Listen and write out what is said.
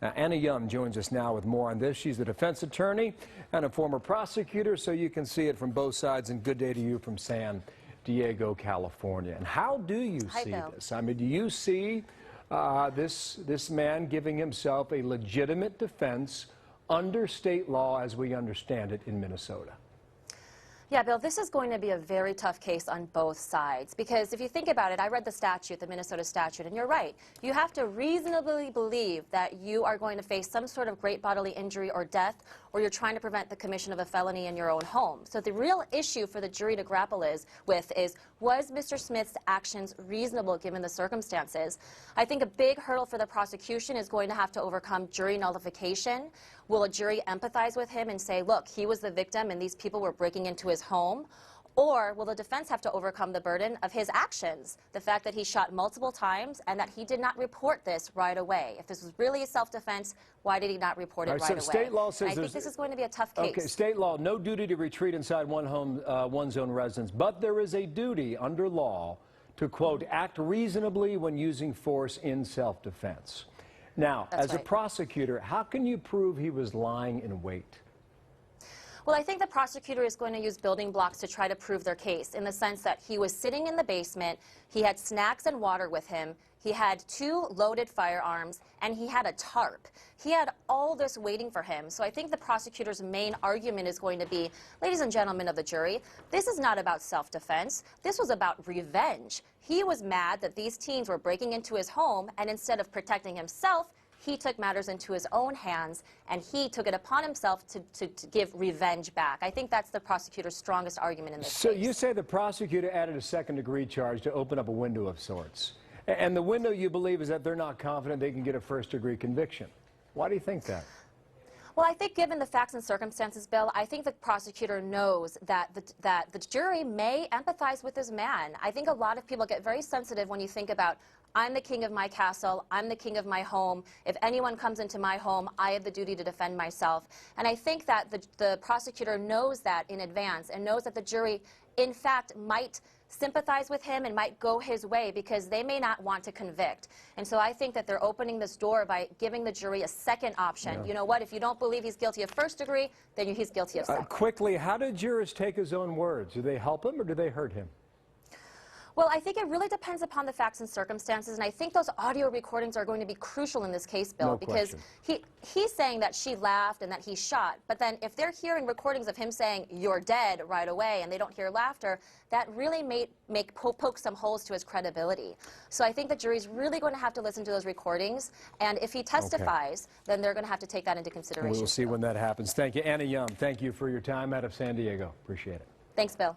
Anna Young joins us now with more on this. She's a defense attorney and a former prosecutor, so you can see it from both sides. And good day to you from San Diego, California. And how do you see this? I mean, do you see this man giving himself a legitimate defense under state law as we understand it in Minnesota? Yeah, Bill, this is going to be a very tough case on both sides, because if you think about it, I read the statute, the Minnesota statute, and you're right. You have to reasonably believe that you are going to face some sort of great bodily injury or death, or you're trying to prevent the commission of a felony in your own home. So the real issue for the jury to grapple with is, was Mr. Smith's actions reasonable given the circumstances? I think a big hurdle for the prosecution is going to have to overcome jury nullification. Will a jury empathize with him and say, look, he was the victim and these people were breaking into his home? Or will the defense have to overcome the burden of his actions, the fact that he shot multiple times and that he did not report this right away? If this was really a self-defense, why did he not report it right away? State law says I think this is going to be a tough case. Okay, state law, no duty to retreat inside one's own residence, but there is a duty under law to, quote, act reasonably when using force in self-defense. Now, as a prosecutor, how can you prove he was lying in wait? Well, I think the prosecutor is going to use building blocks to try to prove their case, in the sense that he was sitting in the basement, he had snacks and water with him, he had 2 loaded firearms, and he had a tarp. He had all this waiting for him. So I think the prosecutor's main argument is going to be, ladies and gentlemen of the jury, this is not about self-defense. This was about revenge. He was mad that these teens were breaking into his home, and instead of protecting himself, he took matters into his own hands, and he took it upon himself to give revenge back. I think that's the prosecutor's strongest argument in this case. So you say the prosecutor added a second-degree charge to open up a window of sorts. And the window, you believe, is that they're not confident they can get a first-degree conviction. Why do you think that? Well, I think given the facts and circumstances, Bill, I think the prosecutor knows that the jury may empathize with this man. I think a lot of people get very sensitive when you think about, I'm the king of my castle, I'm the king of my home. If anyone comes into my home, I have the duty to defend myself. And I think that the prosecutor knows that in advance and knows that the jury, in fact, might sympathize with him and might go his way because they may not want to convict. And so I think that they're opening this door by giving the jury a second option. Yeah. You know what? If you don't believe he's guilty of first degree, then he's guilty of second. Quickly, how did jurors take his own words? Do they help him or do they hurt him? Well, I think it really depends upon the facts and circumstances, and I think those audio recordings are going to be crucial in this case, Bill, because he's saying that she laughed and that he shot, but then if they're hearing recordings of him saying, you're dead right away, and they don't hear laughter, that really may poke some holes to his credibility. So I think the jury's really going to have to listen to those recordings, and if he testifies, then they're going to have to take that into consideration. We'll see when that happens. Thank you. Anna Young, thank you for your time out of San Diego. Appreciate it. Thanks, Bill.